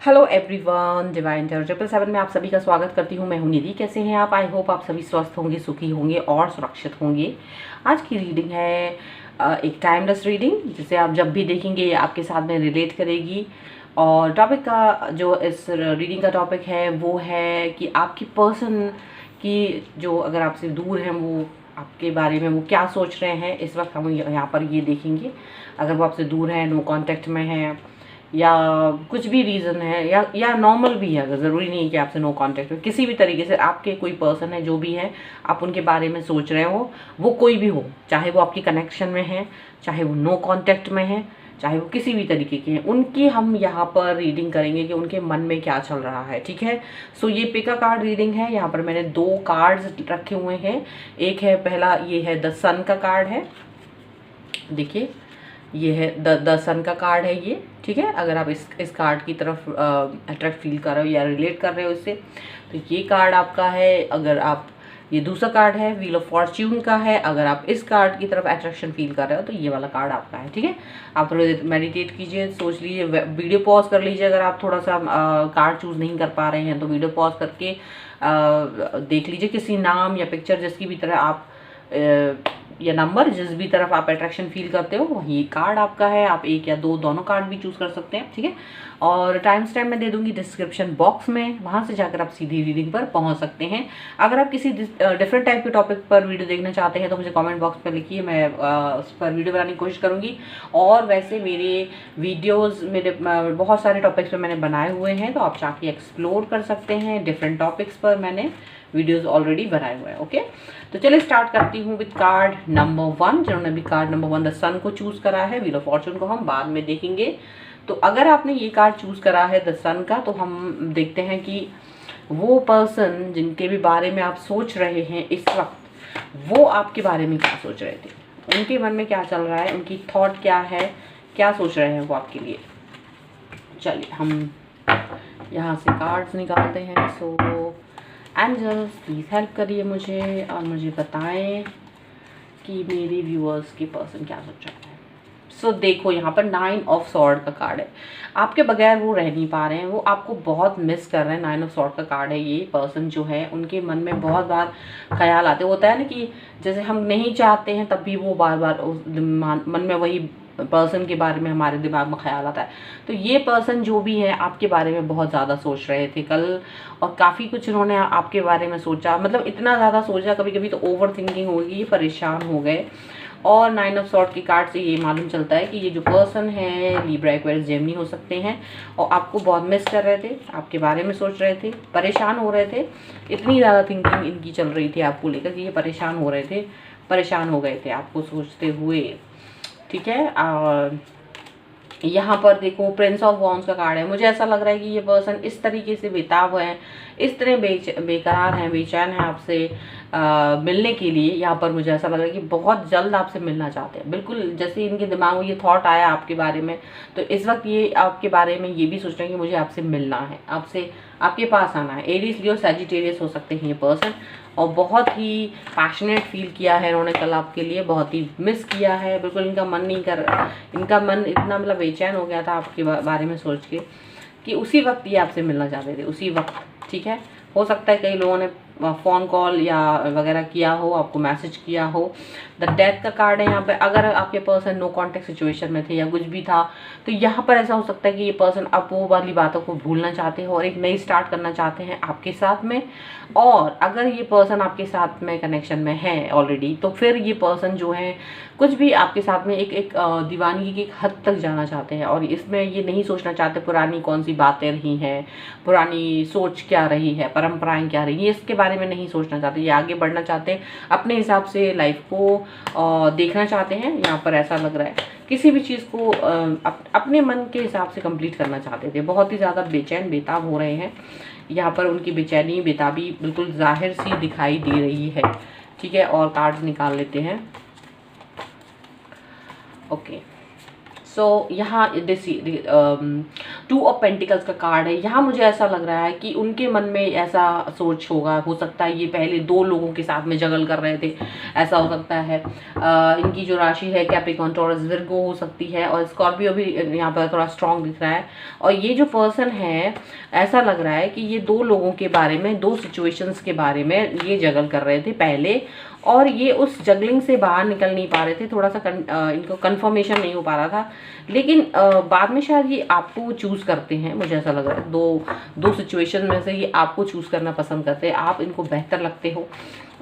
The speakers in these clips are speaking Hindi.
हेलो एवरीवन, डिवाइन टेरर 777 में आप सभी का स्वागत करती हूँ। मैं हूँ निधि। कैसे हैं आप? आई होप आप सभी स्वस्थ होंगे, सुखी होंगे और सुरक्षित होंगे। आज की रीडिंग है एक टाइमलेस रीडिंग, जिसे आप जब भी देखेंगे ये आपके साथ में रिलेट करेगी। और टॉपिक का जो इस रीडिंग का टॉपिक है वो है कि आपकी पर्सन की जो अगर आपसे दूर हैं वो आपके बारे में वो क्या सोच रहे हैं। इस वक्त हम यहाँ पर ये देखेंगे, अगर वो आपसे दूर हैं, नो कांटेक्ट में हैं, या कुछ भी रीज़न है, या नॉर्मल भी है। अगर ज़रूरी नहीं है कि आपसे नो कांटेक्ट हो, किसी भी तरीके से आपके कोई पर्सन है जो भी है, आप उनके बारे में सोच रहे हो, वो कोई भी हो, चाहे वो आपकी कनेक्शन में है, चाहे वो नो कांटेक्ट में है, चाहे वो किसी भी तरीके के हैं, उनकी हम यहाँ पर रीडिंग करेंगे कि उनके मन में क्या चल रहा है। ठीक है। सो ये पिका कार्ड रीडिंग है। यहाँ पर मैंने 2 कार्ड्स रखे हुए हैं। एक है, पहला ये है द सन का कार्ड है, देखिए ये है द सन का कार्ड है ये। ठीक है। अगर आप इस कार्ड की तरफ अट्रैक्ट फील कर रहे हो या रिलेट कर रहे हो इससे, तो ये कार्ड आपका है। अगर आप ये दूसरा कार्ड है व्हील ऑफ फॉर्च्यून का है, अगर आप इस कार्ड की तरफ अट्रैक्शन फील कर रहे हो तो ये वाला कार्ड आपका है। ठीक है। आप थोड़ी देर मेडिटेट कीजिए, सोच लीजिए, वीडियो पॉज कर लीजिए। अगर आप थोड़ा सा कार्ड चूज नहीं कर पा रहे हैं तो वीडियो पॉज करके देख लीजिए किसी नाम या पिक्चर जिसकी भी तरह आप या नंबर जिस भी तरफ आप अट्रैक्शन फील करते हो वही कार्ड आपका है। आप एक या दो दोनों कार्ड भी चूज कर सकते हैं। ठीक है। और टाइम स्टैम्प मैं दे दूंगी डिस्क्रिप्शन बॉक्स में, वहां से जाकर आप सीधी रीडिंग पर पहुंच सकते हैं। अगर आप किसी डिफरेंट टाइप के टॉपिक पर वीडियो देखना चाहते हैं तो मुझे कमेंट बॉक्स पर लिखिए, मैं उस पर वीडियो बनाने की कोशिश करूंगी। और वैसे मेरे वीडियोस मेरे बहुत सारे टॉपिक्स पर मैंने बनाए हुए हैं, तो आप जाके एक्सप्लोर कर सकते हैं। डिफरेंट टॉपिक्स पर मैंने वीडियोस ऑलरेडी बनाए हुए हैं। ओके, तो चलिए स्टार्ट करती हूँ विद कार्ड नंबर 1। जिन्होंने भी कार्ड नंबर 1 द सन को चूज करा है, व्हील ऑफ फॉर्च्यून को हम बाद में देखेंगे। तो अगर आपने ये कार्ड चूज करा है द सन का, तो हम देखते हैं कि वो पर्सन जिनके भी बारे में आप सोच रहे हैं इस वक्त, वो आपके बारे में क्या सोच रहे थे, उनके मन में क्या चल रहा है, उनकी थॉट क्या है, क्या सोच रहे हैं वो आपके लिए। चलिए हम यहाँ से कार्ड्स निकालते हैं। सो एंजल्स प्लीज़ हेल्प करिए मुझे और मुझे बताएं कि मेरे व्यूअर्स की पर्सन क्या सोच रहा है। सो देखो यहाँ पर 9 ऑफ सॉर्ड का कार्ड है। आपके बगैर वो रह नहीं पा रहे हैं, वो आपको बहुत मिस कर रहे हैं। 9 ऑफ सॉर्ड का कार्ड है ये। पर्सन जो है उनके मन में बहुत बार ख्याल आते होता है ना, कि जैसे हम नहीं चाहते हैं तब भी वो बार बार मन में वही पर्सन के बारे में हमारे दिमाग में ख्याल आता है। तो ये पर्सन जो भी है आपके बारे में बहुत ज़्यादा सोच रहे थे कल, और काफ़ी कुछ उन्होंने आपके बारे में सोचा, मतलब इतना ज़्यादा सोचा, कभी कभी तो ओवर थिंकिंग होगी, परेशान हो गए। और 9 ऑफ सॉर्ड की कार्ड से ये मालूम चलता है कि ये जो पर्सन है लिब्रा, एक्वेरियस, जेमिनी हो सकते हैं, और आपको बहुत मिस कर रहे थे, आपके बारे में सोच रहे थे, परेशान हो रहे थे। इतनी ज़्यादा थिंकिंग इनकी चल रही थी आपको लेकर कि ये परेशान हो रहे थे, परेशान हो गए थे आपको सोचते हुए। ठीक है। और यहाँ पर देखो प्रिंस ऑफ वॉन्ड्स का कार्ड है। मुझे ऐसा लग रहा है कि ये पर्सन इस तरीके से बेताब है, इस तरह बेकरार हैं, बेचैन है आपसे मिलने के लिए। यहाँ पर मुझे ऐसा लग रहा है कि बहुत जल्द आपसे मिलना चाहते हैं। बिल्कुल जैसे इनके दिमाग में ये थॉट आया आपके बारे में, तो इस वक्त ये आपके बारे में ये भी सोच रहे हैं कि मुझे आपसे मिलना है, आपसे आपके पास आना है। एरीज, लियो, सैजिटेरियस हो सकते हैं ये पर्सन, और बहुत ही पैशनेट फील किया है इन्होंने कल आपके लिए, बहुत ही मिस किया है। बिल्कुल इनका मन नहीं कर, इनका मन इतना मतलब बेचैन हो गया था आपके बारे में सोच के कि उसी वक्त ये आपसे मिलना चाहते थे, उसी वक्त। ठीक है। हो सकता है कई लोगों ने फ़ोन कॉल या वगैरह किया हो, आपको मैसेज किया हो। द डेथ का कार्ड है यहाँ पे। अगर आपके पर्सन नो कॉन्टेक्ट सिचुएशन में थे या कुछ भी था, तो यहाँ पर ऐसा हो सकता है कि ये पर्सन अब वो वाली बातों को भूलना चाहते हो और एक नई स्टार्ट करना चाहते हैं आपके साथ में। और अगर ये पर्सन आपके साथ में कनेक्शन में है ऑलरेडी, तो फिर ये पर्सन जो है कुछ भी आपके साथ में एक दीवानगी की हद तक जाना चाहते हैं। और इसमें ये नहीं सोचना चाहते पुरानी कौन सी बातें रही हैं, पुरानी सोच क्या रही है, परंपराएं क्या रही, ये इसके बारे में नहीं सोचना चाहते। ये आगे बढ़ना चाहते हैं, अपने हिसाब से लाइफ को देखना चाहते हैं। यहाँ पर ऐसा लग रहा है किसी भी चीज़ को अपने मन के हिसाब से कंप्लीट करना चाहते थे। बहुत ही ज़्यादा बेचैन बेताब हो रहे हैं। यहाँ पर उनकी बेचैनी बेताबी बिल्कुल जाहिर सी दिखाई दे रही है। ठीक है। और कार्ड्स निकाल लेते हैं। ओके, सो यहाँ टू ऑफ पेंटिकल्स का कार्ड है। यहाँ मुझे ऐसा लग रहा है कि उनके मन में ऐसा सोच होगा, हो सकता है ये पहले 2 लोगों के साथ में जगल कर रहे थे, ऐसा हो सकता है। इनकी जो राशि है कैप्रिकॉर्न, टॉरस, विर्गो हो सकती है, और स्कॉर्पियो भी यहाँ पर थोड़ा स्ट्रांग दिख रहा है। और ये जो पर्सन है, ऐसा लग रहा है कि ये 2 लोगों के बारे में, 2 सिचुएशंस के बारे में ये जगल कर रहे थे पहले, और ये उस जगलिंग से बाहर निकल नहीं पा रहे थे। थोड़ा सा इनको कंफर्मेशन नहीं हो पा रहा था, लेकिन बाद में शायद ये आपको चूज़ करते हैं। मुझे ऐसा लग रहा है दो सिचुएशन में से ये आपको चूज़ करना पसंद करते हैं, आप इनको बेहतर लगते हो,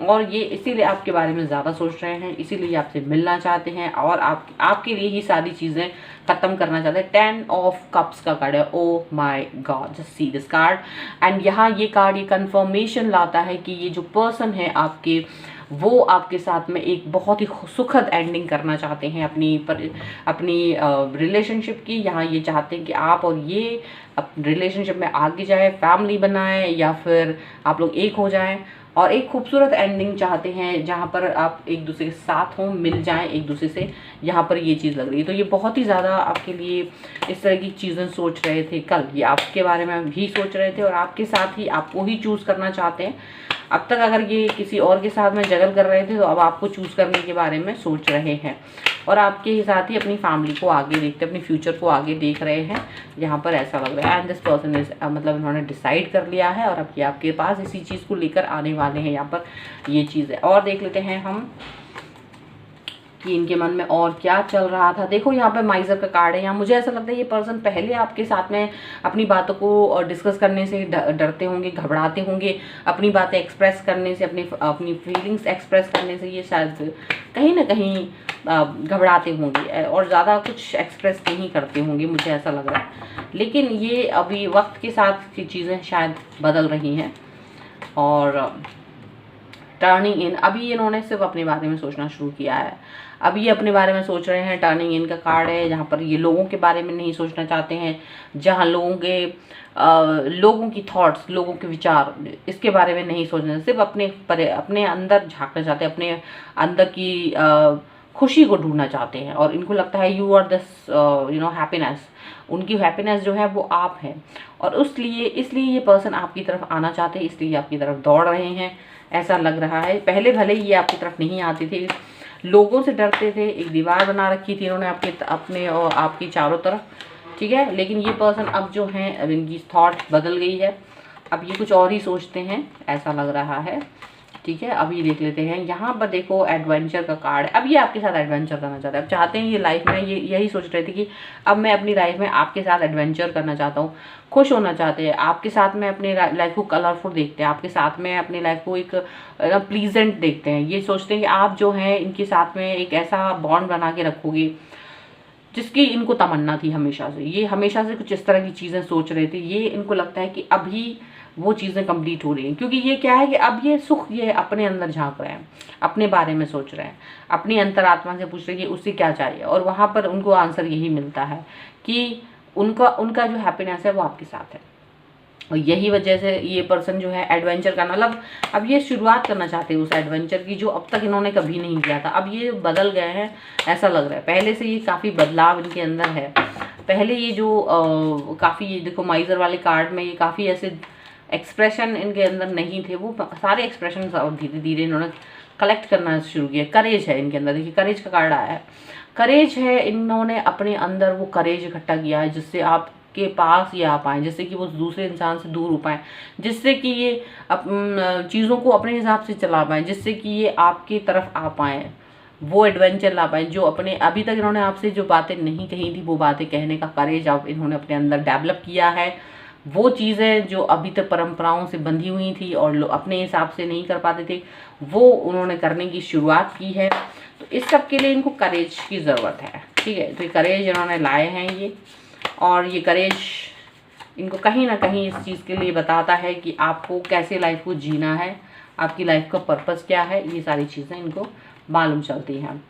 और ये इसीलिए आपके बारे में ज़्यादा सोच रहे हैं, इसीलिए आपसे मिलना चाहते हैं, और आपके लिए ही सारी चीज़ें ख़त्म करना चाहते हैं। 10 ऑफ कप्स का कार्ड है। Oh my God, just see this card. And यहाँ ये कार्ड ये कंफर्मेशन लाता है कि ये जो पर्सन है आपके, वो आपके साथ में एक बहुत ही सुखद एंडिंग करना चाहते हैं अपनी रिलेशनशिप की। यहाँ ये चाहते हैं कि आप और ये रिलेशनशिप में आगे जाए, फैमिली बनाएं, या फिर आप लोग एक हो जाएं, और एक खूबसूरत एंडिंग चाहते हैं जहाँ पर आप एक दूसरे के साथ हों, मिल जाएं एक दूसरे से। यहाँ पर ये चीज़ लग रही है। तो ये बहुत ही ज़्यादा आपके लिए इस तरह की चीज़ें सोच रहे थे कल, ये आपके बारे में भी सोच रहे थे, और आपके साथ ही आपको ही चूज़ करना चाहते हैं। अब तक अगर ये किसी और के साथ में जगल कर रहे थे, तो अब आपको चूज़ करने के बारे में सोच रहे हैं, और आपके साथ ही अपनी फैमिली को आगे देखते, अपनी फ्यूचर को आगे देख रहे हैं। यहाँ पर ऐसा लग रहा है। एंड दिस पर्सन इज मतलब इन्होंने डिसाइड कर लिया है, और अब ये आपके पास इसी चीज़ को लेकर आने वाले हैं। यहाँ पर ये चीज़ है। और देख लेते हैं हम कि इनके मन में और क्या चल रहा था। देखो यहाँ पे माइजर का कार्ड है। यहाँ मुझे ऐसा लगता है ये पर्सन पहले आपके साथ में अपनी बातों को डिस्कस करने से डरते होंगे, घबराते होंगे, अपनी बातें एक्सप्रेस करने से, अपनी फीलिंग्स एक्सप्रेस करने से ये शायद कहीं ना कहीं घबराते होंगे, और ज़्यादा कुछ एक्सप्रेस नहीं करते होंगे, मुझे ऐसा लग रहा है। लेकिन ये अभी वक्त के साथ की चीज़ें शायद बदल रही हैं, और टर्निंग इन, अभी इन्होंने सिर्फ अपने बारे में सोचना शुरू किया है। अभी ये अपने बारे में सोच रहे हैं। टर्निंग इन का कार्ड है, जहाँ पर ये लोगों के बारे में नहीं सोचना चाहते हैं, जहाँ लोगों की थॉट्स, लोगों के विचार, इसके बारे में नहीं सोचना, सिर्फ अपने अंदर झांकना चाहते हैं, अपने अंदर की खुशी को ढूंढना चाहते हैं। और इनको लगता है यू आर दिस हैप्पीनेस, उनकी हैप्पीनेस जो है वो आप हैं, और इसलिए ये पर्सन आपकी तरफ आना चाहते हैं, इसलिए आपकी तरफ दौड़ रहे हैं, ऐसा लग रहा है। पहले भले ही ये आपकी तरफ नहीं आते थे, लोगों से डरते थे, एक दीवार बना रखी थी इन्होंने अपने और आपकी चारों तरफ, ठीक है। लेकिन ये पर्सन अब जो हैं, अब इनकी थॉट बदल गई है, अब ये कुछ और ही सोचते हैं, ऐसा लग रहा है, ठीक है। अभी देख लेते हैं। यहाँ पर देखो एडवेंचर का कार्ड है। अब ये आपके साथ एडवेंचर करना चाहते हैं, अब चाहते हैं ये लाइफ में, ये यही सोच रहे थे कि अब मैं अपनी लाइफ में आपके साथ एडवेंचर करना चाहता हूँ, खुश होना चाहते हैं, आपके साथ में अपनी लाइफ को कलरफुल देखते हैं, आपके साथ में अपनी लाइफ को एक प्लीजेंट देखते हैं। ये सोचते हैं कि आप जो हैं इनके साथ में एक ऐसा बॉन्ड बना के रखोगे जिसकी इनको तमन्ना थी हमेशा से। ये हमेशा से कुछ इस तरह की चीज़ें सोच रहे थे। ये इनको लगता है कि अभी वो चीज़ें कंप्लीट हो रही हैं, क्योंकि ये क्या है कि अब ये सुख ये अपने अंदर झांक रहे हैं, अपने बारे में सोच रहे हैं, अपनी अंतरात्मा से पूछ रहे हैं कि उससे क्या चाहिए, और वहाँ पर उनको आंसर यही मिलता है कि उनका जो हैप्पीनेस है वो आपके साथ है। और यही वजह से ये पर्सन जो है एडवेंचर करना, मतलब अब ये शुरुआत करना चाहते हैं उस एडवेंचर की जो अब तक इन्होंने कभी नहीं किया था। अब ये बदल गए हैं, ऐसा लग रहा है। पहले से ये काफ़ी बदलाव इनके अंदर है। पहले ये जो काफ़ी, देखो माइजर वाले कार्ड में ये काफ़ी ऐसे एक्सप्रेशन इनके अंदर नहीं थे, वो सारे एक्सप्रेशन धीरे धीरे इन्होंने कलेक्ट करना शुरू किया। करेज है इनके अंदर, देखिए करेज का कार्ड आया है। करेज है, इन्होंने अपने अंदर वो करेज इकट्ठा किया है जिससे आपके पास ये आ पाएँ, जिससे कि वो दूसरे इंसान से दूर हो पाएँ, जिससे कि ये चीज़ों को अपने हिसाब से चला पाएँ, जिससे कि ये आपकी तरफ आ पाएँ, वो एडवेंचर ला पाएँ जो अपने अभी तक इन्होंने आपसे जो बातें नहीं कही थी, वो बातें कहने का करेज अब इन्होंने अपने अंदर डेवलप किया है। वो चीज़ें जो अभी तक परंपराओं से बंधी हुई थी और अपने हिसाब से नहीं कर पाते थे, वो उन्होंने करने की शुरुआत की है। तो इस सब के लिए इनको करेज की ज़रूरत है, ठीक है। तो ये करेज इन्होंने लाए हैं ये, और ये करेज इनको कहीं ना कहीं इस चीज़ के लिए बताता है कि आपको कैसे लाइफ को जीना है, आपकी लाइफ का पर्पस क्या है, ये सारी चीज़ें इनको मालूम चलती हैं,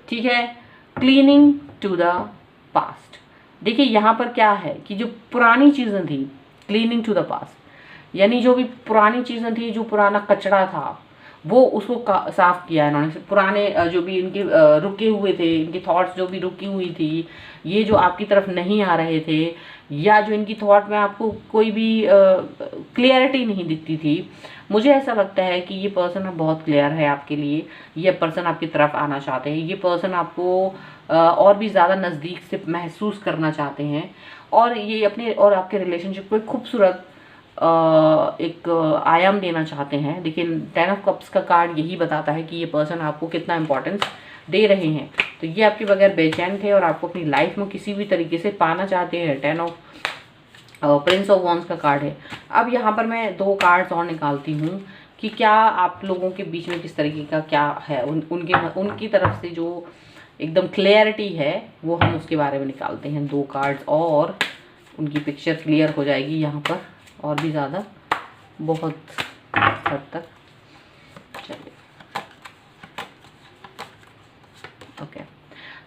ठीक है। क्लीनिंग टू द पास्ट, देखिए यहाँ पर क्या है कि जो पुरानी चीज़ें थी, क्लीनिंग टू द पास्ट यानी जो भी पुरानी चीज़ें थी, जो पुराना कचरा था, वो उसको साफ किया है इन्होंने। पुराने जो भी इनके रुके हुए थे, इनकी थॉट्स जो भी रुकी हुई थी, ये जो आपकी तरफ नहीं आ रहे थे, या जो इनकी थॉट में आपको कोई भी क्लियरिटी नहीं दिखती थी, मुझे ऐसा लगता है कि ये पर्सन अब बहुत क्लियर है आपके लिए। ये पर्सन आपकी तरफ आना चाहते हैं, ये पर्सन आपको और भी ज़्यादा नज़दीक से महसूस करना चाहते हैं, और ये अपने और आपके रिलेशनशिप को एक खूबसूरत एक आयाम देना चाहते हैं। लेकिन 10 ऑफ कप्स का कार्ड यही बताता है कि ये पर्सन आपको कितना इम्पोर्टेंस दे रहे हैं। तो ये आपके बगैर बेचैन थे और आपको अपनी लाइफ में किसी भी तरीके से पाना चाहते हैं। 10 ऑफ प्रिंस ऑफ वॉन्ड्स का कार्ड है। अब यहाँ पर मैं 2 कार्ड्स और निकालती हूँ कि क्या आप लोगों के बीच में किस तरीके का क्या है, उनकी तरफ से जो एकदम क्लियरिटी है वो हम उसके बारे में निकालते हैं। 2 कार्ड्स और उनकी पिक्चर क्लियर हो जाएगी यहाँ पर और भी ज़्यादा, बहुत हद तक। चलिए, ओके।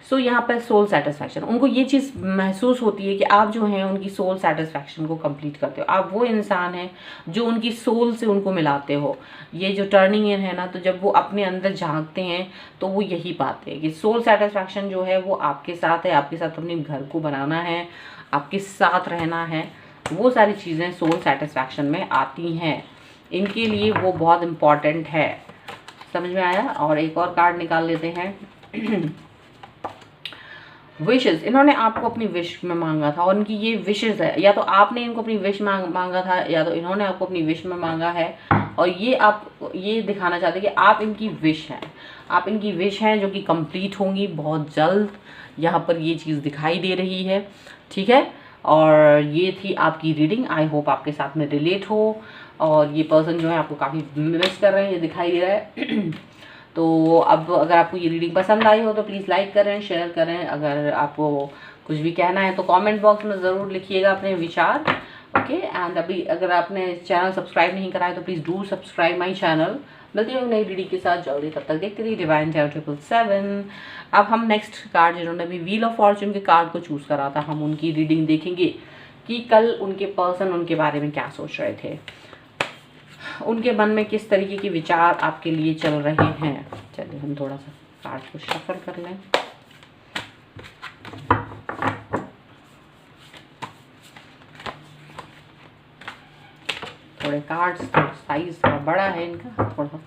सो यहाँ पर सोल सेटिस्फैक्शन, उनको ये चीज़ महसूस होती है कि आप जो हैं उनकी सोल सेटिस्फैक्शन को कंप्लीट करते हो। आप वो इंसान हैं जो उनकी सोल से उनको मिलाते हो। ये जो टर्निंग इन है ना, तो जब वो अपने अंदर झांकते हैं तो वो यही पाते हैं कि सोल सेटिस्फैक्शन जो है वो आपके साथ है। आपके साथ अपने घर को बनाना है, आपके साथ रहना है, वो सारी चीज़ें सोल सेटिस्फैक्शन में आती हैं। इनके लिए वो बहुत इम्पॉर्टेंट है। समझ में आया? और एक और कार्ड निकाल लेते हैं। विशेस, इन्होंने आपको अपनी विश में मांगा था और इनकी ये विशेस है। या तो आपने इनको अपनी विश मांगा था, या तो इन्होंने आपको अपनी विश में मांगा है। और ये आप ये दिखाना चाहते हैं कि आप इनकी विश हैं, आप इनकी विश हैं जो कि कंप्लीट होंगी बहुत जल्द। यहाँ पर ये चीज़ दिखाई दे रही है, ठीक है। और ये थी आपकी रीडिंग। आई होप आपके साथ में रिलेट हो। और ये पर्सन जो है आपको काफ़ी मिस कर रहे हैं, ये दिखाई दे रहा है। तो अब अगर आपको ये रीडिंग पसंद आई हो तो प्लीज़ लाइक करें, शेयर करें। अगर आपको कुछ भी कहना है तो कमेंट बॉक्स में ज़रूर लिखिएगा अपने विचार, ओके। एंड अभी अगर आपने चैनल सब्सक्राइब नहीं करा है तो please do subscribe my channel. मिलती हूँ नई रीडिंग के साथ जल्दी, तब तक देखते रहिए डिवाइन टैरो 777। अब हम नेक्स्ट कार्ड, जिन्होंने भी व्हील ऑफ फॉर्चून के कार्ड को चूज़ करा था, हम उनकी रीडिंग देखेंगे कि कल उनके पर्सन उनके बारे में क्या सोच रहे थे, उनके मन में किस तरीके के विचार आपके लिए चल रहे हैं। चलिए हम थोड़ा सा कार्ड को शफल कर लें। थोड़े कार्ड्स साइज थोड़ा बड़ा है इनका, थोड़ा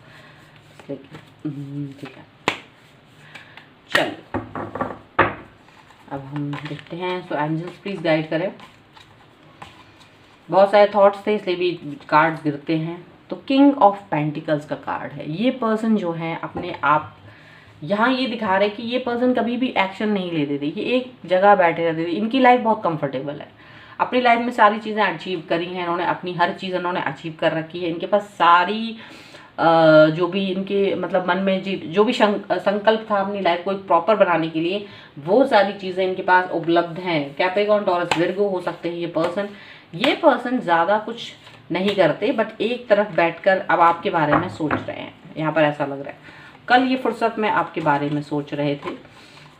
ठीक है। चलिए अब हम देखते हैं। सो एंजल्स प्लीज गाइड करें। बहुत सारे थॉट्स थे इसलिए भी कार्ड्स गिरते हैं। तो किंग ऑफ पेंटिकल्स का कार्ड है। ये पर्सन जो है अपने आप यहाँ ये दिखा रहे कि ये पर्सन कभी भी एक्शन नहीं लेते थे, ये एक जगह बैठे रहते थे। इनकी लाइफ बहुत कंफर्टेबल है, अपनी लाइफ में सारी चीज़ें अचीव करी हैं इन्होंने, अपनी हर चीज़ इन्होंने अचीव कर रखी है। इनके पास सारी जो भी इनके मतलब मन में जो भी संकल्प था अपनी लाइफ को एक प्रॉपर बनाने के लिए, वो सारी चीज़ें इनके पास उपलब्ध हैं। कैप्रिकॉर्न, टॉरस, विर्गो हो सकते हैं ये पर्सन ज़्यादा कुछ नहीं करते, बट एक तरफ बैठकर अब आपके बारे में सोच रहे हैं। यहाँ पर ऐसा लग रहा है कल ये फुर्सत में आपके बारे में सोच रहे थे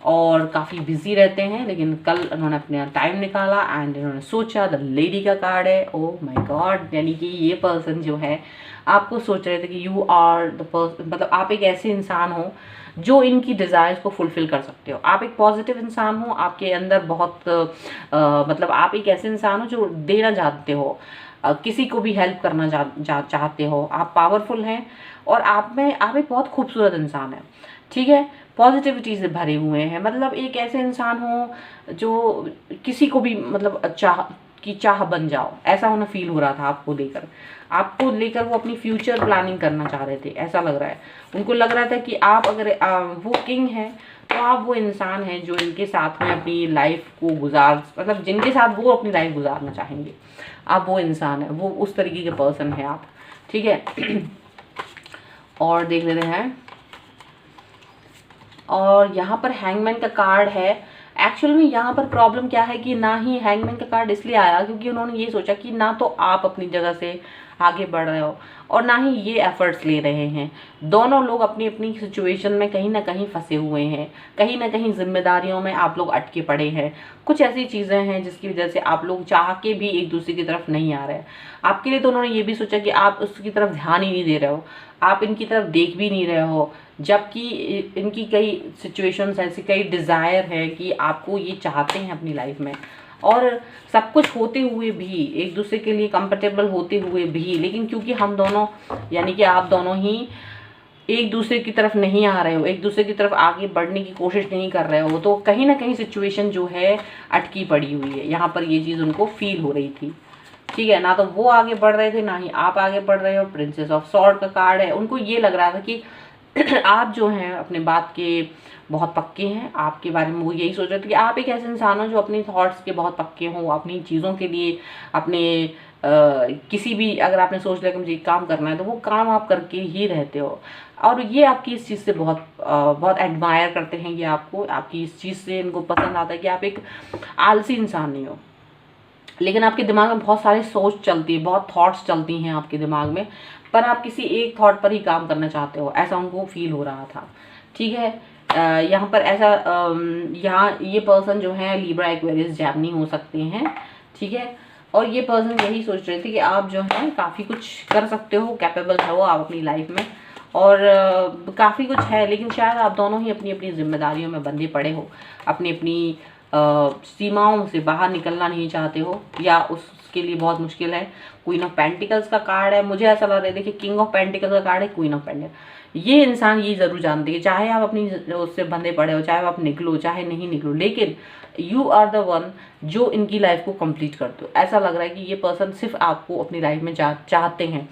और काफ़ी बिजी रहते हैं, लेकिन कल उन्होंने अपना टाइम निकाला एंड इन्होंने सोचा। द लेडी का कार्ड है। ओह माय गॉड, यानी कि ये पर्सन जो है आपको सोच रहे थे कि यू आर द पर्सन, मतलब आप एक ऐसे इंसान हो जो इनकी डिज़ायर्स को फुलफिल कर सकते हो। आप एक पॉजिटिव इंसान हो, आपके अंदर बहुत मतलब आप एक ऐसे इंसान हो जो देना चाहते हो, किसी को भी हेल्प करना चाहते हो, आप पावरफुल हैं और आप एक बहुत खूबसूरत इंसान है, ठीक है। पॉजिटिविटी से भरे हुए हैं, मतलब एक ऐसे इंसान हो जो किसी को भी मतलब चाह बन जाओ, ऐसा उन्हें फील हो रहा था आपको लेकर वो अपनी फ्यूचर प्लानिंग करना चाह रहे थे, ऐसा लग रहा है। उनको लग रहा था कि आप अगर वो किंग हैं तो आप वो इंसान हैं जो इनके साथ में अपनी लाइफ को मतलब जिनके साथ वो अपनी लाइफ गुजारना चाहेंगे, आप वो इंसान है, वो उस तरीके के पर्सन है आप, ठीक है। और देख लेते हैं। और यहाँ पर हैंगमैन का कार्ड है। एक्चुअल में यहाँ पर प्रॉब्लम क्या है कि ना ही हैंगमैन का कार्ड इसलिए आया क्योंकि उन्होंने ये सोचा कि ना तो आप अपनी जगह से आगे बढ़ रहे हो और ना ही ये एफर्ट्स ले रहे हैं। दोनों लोग अपनी अपनी सिचुएशन में कहीं ना कहीं फंसे हुए हैं, कहीं ना कहीं जिम्मेदारियों में आप लोग अटके पड़े हैं। कुछ ऐसी चीज़ें हैं जिसकी वजह से आप लोग चाह के भी एक दूसरे की तरफ नहीं आ रहे हैं। आपके लिए तो उन्होंने ये भी सोचा कि आप उसकी तरफ ध्यान ही नहीं दे रहे हो, आप इनकी तरफ देख भी नहीं रहे हो, जबकि इनकी कई सिचुएशंस ऐसी, कई डिज़ायर है कि आपको ये चाहते हैं अपनी लाइफ में, और सब कुछ होते हुए भी, एक दूसरे के लिए कंफर्टेबल होते हुए भी, लेकिन क्योंकि हम दोनों यानी कि आप दोनों ही एक दूसरे की तरफ नहीं आ रहे हो, एक दूसरे की तरफ आगे बढ़ने की कोशिश नहीं कर रहे हो, तो कहीं ना कहीं सिचुएशन जो है अटकी पड़ी हुई है। यहाँ पर ये चीज़ उनको फील हो रही थी, ठीक है ना, तो वो आगे बढ़ रहे थे ना ही आप आगे बढ़ रहे हो। प्रिंसेस ऑफ सॉर्ड का कार्ड है, उनको ये लग रहा था कि आप जो हैं अपने बात के बहुत पक्के हैं, आपके बारे में वो यही सोच रहे थे कि आप एक ऐसे इंसान हो जो अपनी थॉट्स के बहुत पक्के हो, अपनी चीज़ों के लिए, अपने किसी भी, अगर आपने सोच लिया कि मुझे काम करना है तो वो काम आप करके ही रहते हो, और ये आपकी इस चीज़ से बहुत एडमायर करते हैं, ये आपको, आपकी इस चीज़ से इनको पसंद आता है कि आप एक आलसी इंसान नहीं हो, लेकिन आपके दिमाग में बहुत सारे सोच चलती है, बहुत थॉट्स चलती हैं आपके दिमाग में, पर आप किसी एक थॉट पर ही काम करना चाहते हो, ऐसा उनको फील हो रहा था, ठीक है। यहाँ पर ऐसा यहाँ ये पर्सन जो है लिब्रा, एक्वेरियस, जेमिनी हो सकते हैं, ठीक है, और ये पर्सन यही सोच रहे थे कि आप जो है काफ़ी कुछ कर सकते हो, कैपेबल हो आप अपनी लाइफ में, और काफ़ी कुछ है, लेकिन शायद आप दोनों ही अपनी अपनी जिम्मेदारियों में बंधे पड़े हो, अपनी अपनी सीमाओं से बाहर निकलना नहीं चाहते हो, या उसके लिए बहुत मुश्किल है। क्वीन ऑफ पेंटिकल्स का कार्ड है, मुझे ऐसा लग रहा है, देखिए किंग ऑफ पेंटिकल्स का कार्ड है, क्वीन ऑफ पेंटिकल, ये इंसान ये ज़रूर जानते हैं, चाहे आप अपनी उससे बंधे पड़े हो, चाहे आप निकलो चाहे नहीं निकलो, लेकिन यू आर द वन जो इनकी लाइफ को कंप्लीट करते हो। ऐसा लग रहा है कि ये पर्सन सिर्फ आपको अपनी लाइफ में चाहते हैं,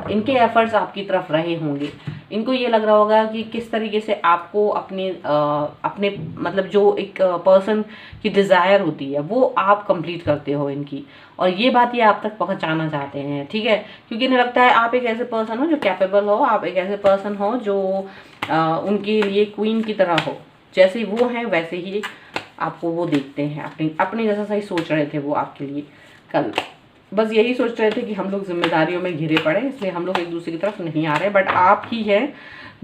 इनके एफर्ट्स आपकी तरफ रहे होंगे, इनको ये लग रहा होगा कि किस तरीके से आपको अपने मतलब जो एक पर्सन की डिज़ायर होती है वो आप कंप्लीट करते हो इनकी, और ये बात ये आप तक पहुंचाना चाहते हैं, ठीक है, क्योंकि इन्हें लगता है आप एक ऐसे पर्सन हो जो कैपेबल हो, आप एक ऐसे पर्सन हो जो उनके लिए क्वीन की तरह हो, जैसे वो हैं वैसे ही आपको वो देखते हैं, अपने जैसा सही सोच रहे थे वो आपके लिए कल, बस यही सोच रहे थे कि हम लोग जिम्मेदारियों में घिरे पड़े, इसलिए हम लोग एक दूसरे की तरफ नहीं आ रहे, बट आप ही हैं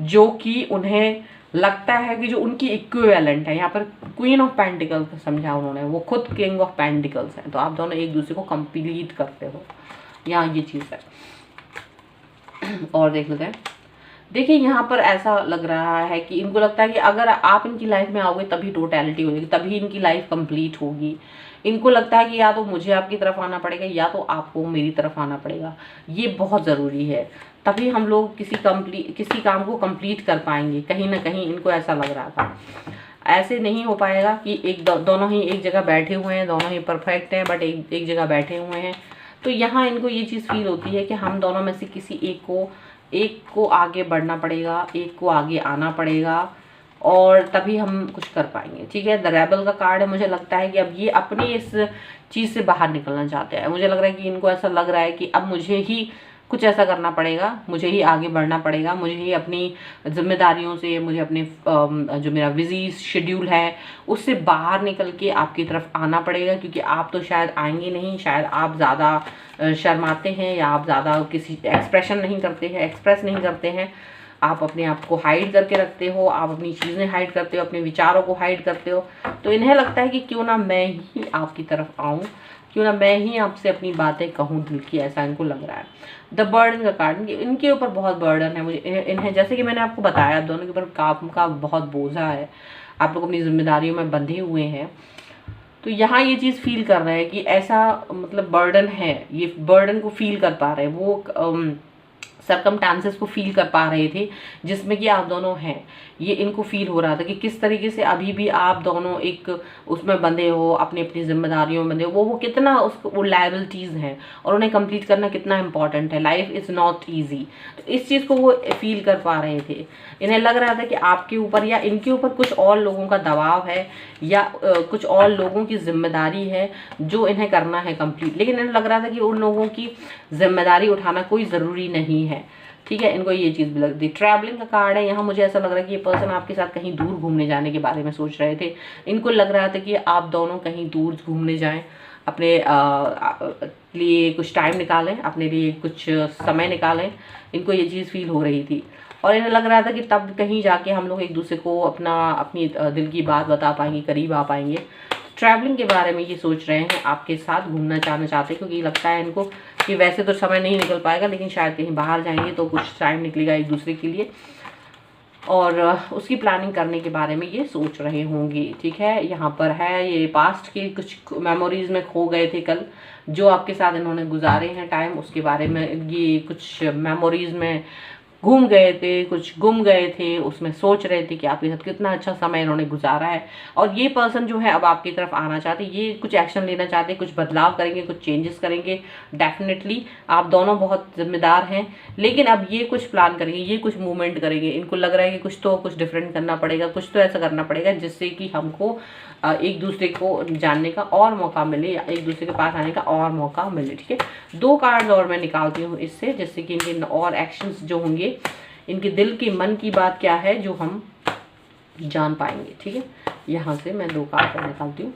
जो कि उन्हें लगता है कि जो उनकी इक्विवेलेंट है। यहाँ पर क्वीन ऑफ पेंटिकल्स समझा उन्होंने, वो खुद किंग ऑफ पेंटिकल्स हैं, तो आप दोनों एक दूसरे को कंप्लीट करते हो, यहाँ ये चीज़ है। और देख लेते हैं, देखिए यहाँ पर ऐसा लग रहा है कि इनको लगता है कि अगर आप इनकी लाइफ में आओगे तभी टोटलिटी हो जाएगी, तभी इनकी लाइफ कंप्लीट होगी। इनको लगता है कि या तो मुझे आपकी तरफ आना पड़ेगा या तो आपको मेरी तरफ आना पड़ेगा, ये बहुत ज़रूरी है, तभी हम लोग किसी काम को कंप्लीट कर पाएंगे। कहीं ना कहीं इनको ऐसा लग रहा था, ऐसे नहीं हो पाएगा कि दोनों ही एक जगह बैठे हुए हैं, दोनों ही परफेक्ट हैं बट एक जगह बैठे हुए हैं, तो यहाँ इनको ये चीज़ फील होती है कि हम दोनों में से किसी एक को आगे बढ़ना पड़ेगा, एक को आगे आना पड़ेगा, और तभी हम कुछ कर पाएंगे, ठीक है। द रेबल का कार्ड है, मुझे लगता है कि अब ये अपनी इस चीज़ से बाहर निकलना चाहते हैं, मुझे लग रहा है कि इनको ऐसा लग रहा है कि अब मुझे ही कुछ ऐसा करना पड़ेगा, मुझे ही आगे बढ़ना पड़ेगा, मुझे ही अपनी जिम्मेदारियों से, मुझे अपने जो मेरा बिजी शेड्यूल है उससे बाहर निकल के आपकी तरफ आना पड़ेगा, क्योंकि आप तो शायद आएंगे नहीं, शायद आप ज़्यादा शर्माते हैं, या आप ज़्यादा किसी एक्सप्रेस नहीं करते हैं, आप अपने आप को हाइड करके रखते हो, आप अपनी चीज़ें हाइड करते हो, अपने विचारों को हाइड करते हो, तो इन्हें लगता है कि क्यों ना मैं ही आपकी तरफ आऊँ, क्यों ना मैं ही आपसे अपनी बातें कहूँ दिल की, ऐसा इनको लग रहा है। द बर्डन का कार्ड, इनके ऊपर बहुत बर्डन है, मुझे इन्हें जैसे कि मैंने आपको बताया दोनों के ऊपर काम का बहुत बोझा है, आप लोग अपनी जिम्मेदारियों में बंधे हुए हैं, तो यहाँ ये चीज़ फील कर रहे हैं कि ऐसा मतलब बर्डन है, ये बर्डन को फील कर पा रहे हैं, वो सर्कमस्टांसेस को फील कर पा रहे थे जिसमें कि आप दोनों हैं, ये इनको फील हो रहा था कि किस तरीके से अभी भी आप दोनों एक उसमें बंधे हो, अपनी अपनी जिम्मेदारियों में बंधे हो, वो कितना उसको वो लायबिलिटीज़ हैं और उन्हें कंप्लीट करना कितना इंपॉर्टेंट है, लाइफ इज़ नॉट ईजी, तो इस चीज़ को वो फील कर पा रहे थे। इन्हें लग रहा था कि आपके ऊपर या इनके ऊपर कुछ और लोगों का दबाव है, या कुछ और लोगों की जिम्मेदारी है जो इन्हें करना है कंप्लीट, लेकिन इन्हें लग रहा था कि उन लोगों की जिम्मेदारी उठाना कोई ज़रूरी नहीं है, ठीक है। इनको ये चीज़ भी लगती। ट्रैवलिंग का कार्ड है, यहाँ मुझे ऐसा लग रहा है कि ये पर्सन आपके साथ कहीं दूर घूमने जाने के बारे में सोच रहे थे, इनको लग रहा था कि आप दोनों कहीं दूर घूमने जाएं, अपने लिए कुछ टाइम निकालें, अपने लिए कुछ समय निकालें, इनको ये चीज़ फील हो रही थी, और इन्हें लग रहा था कि तब कहीं जाके हम लोग एक दूसरे को अपनी दिल की बात बता पाएंगे, करीब आ पाएंगे, ट्रैवलिंग के बारे में ये सोच रहे हैं, आपके साथ घूमना चाहते हैं, क्योंकि लगता है इनको कि वैसे तो समय नहीं निकल पाएगा, लेकिन शायद कहीं बाहर जाएंगे तो कुछ टाइम निकलेगा एक दूसरे के लिए, और उसकी प्लानिंग करने के बारे में ये सोच रहे होंगे। ठीक है, यहाँ पर है ये पास्ट की कुछ मेमोरीज में खो गए थे कल, जो आपके साथ इन्होंने गुजारे हैं टाइम, उसके बारे में ये कुछ मेमोरीज में घूम गए थे, कुछ गुम गए थे, उसमें सोच रहे थे कि आपके साथ कितना अच्छा समय इन्होंने गुजारा है। और ये पर्सन जो है अब आपकी तरफ आना चाहते, ये कुछ एक्शन लेना चाहते, कुछ बदलाव करेंगे, कुछ चेंजेस करेंगे। डेफिनेटली आप दोनों बहुत जिम्मेदार हैं, लेकिन अब ये कुछ प्लान करेंगे, ये कुछ मूवमेंट करेंगे। इनको लग रहा है कि कुछ डिफरेंट करना पड़ेगा, कुछ तो ऐसा करना पड़ेगा जिससे कि हमको एक दूसरे को जानने का और मौका मिले, या एक दूसरे के पास आने का और मौका मिले। ठीक है, 2 कार्ड्स और मैं निकालती हूँ इससे, जिससे कि इनके और एक्शंस जो होंगे, इनके दिल की मन की बात क्या है जो हम जान पाएंगे। ठीक है, यहाँ से मैं 2 कार्ड और निकालती हूँ।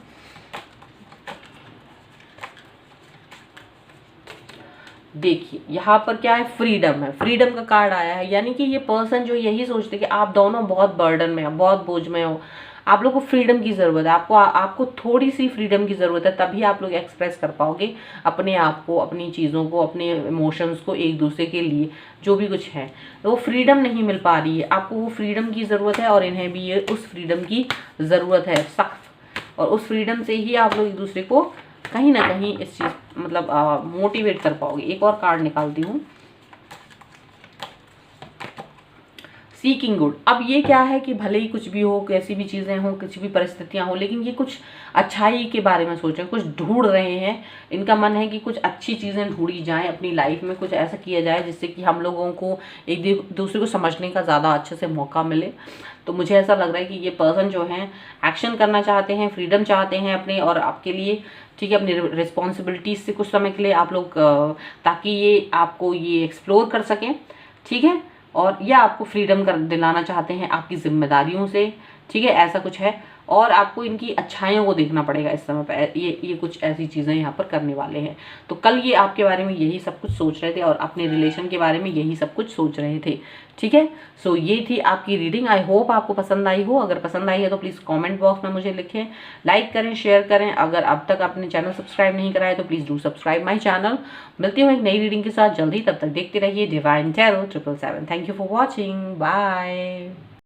देखिए यहाँ पर क्या है, फ्रीडम है, फ्रीडम का कार्ड आया है। यानी कि ये पर्सन जो यही सोचते कि आप दोनों बहुत बर्डन में हो, बहुत बोझ में हो, आप लोग को फ्रीडम की ज़रूरत है, आपको थोड़ी सी फ्रीडम की ज़रूरत है, तभी आप लोग एक्सप्रेस कर पाओगे अपने आप को, अपनी चीज़ों को, अपने इमोशंस को एक दूसरे के लिए, जो भी कुछ है। तो वो फ्रीडम नहीं मिल पा रही है, आपको वो फ्रीडम की ज़रूरत है, और इन्हें भी ये उस फ्रीडम की ज़रूरत है सख्त। और उस फ्रीडम से ही आप लोग एक दूसरे को कहीं ना कहीं इस चीज़ मतलब मोटिवेट कर पाओगे। एक और कार्ड निकालती हूँ, सीकिंग गुड। अब ये क्या है कि भले ही कुछ भी हो, कैसी भी चीज़ें हों, कुछ भी परिस्थितियाँ हों, लेकिन ये कुछ अच्छाई के बारे में सोच रहे हैं, कुछ ढूंढ रहे हैं। इनका मन है कि कुछ अच्छी चीज़ें ढूंढी जाएं अपनी लाइफ में, कुछ ऐसा किया जाए जिससे कि हम लोगों को एक दूसरे को समझने का ज़्यादा अच्छे से मौका मिले। तो मुझे ऐसा लग रहा है कि ये पर्सन जो हैं एक्शन करना चाहते हैं, फ्रीडम चाहते हैं अपने और आपके लिए। ठीक है, अपनी रिस्पॉन्सिबिलिटीज से कुछ समय के लिए आप लोग, ताकि ये आपको ये एक्सप्लोर कर सकें। ठीक है, और या आपको फ्रीडम कर दिलाना चाहते हैं आपकी जिम्मेदारियों से। ठीक है, ऐसा कुछ है। और आपको इनकी अच्छाइयों को देखना पड़ेगा इस समय पर, ये कुछ ऐसी चीज़ें यहाँ पर करने वाले हैं। तो कल ये आपके बारे में यही सब कुछ सोच रहे थे, और अपने रिलेशन के बारे में यही सब कुछ सोच रहे थे। ठीक है, सो ये थी आपकी रीडिंग। आई होप आपको पसंद आई हो। अगर पसंद आई है तो प्लीज़ कमेंट बॉक्स में मुझे लिखें, लाइक करें, शेयर करें। अगर अब तक आपने चैनल सब्सक्राइब नहीं करा है तो please do subscribe my channel. मिलती हूँ एक नई रीडिंग के साथ जल्दी, तब तक देखते रहिए divine tarot 777। Thank you for watching, bye.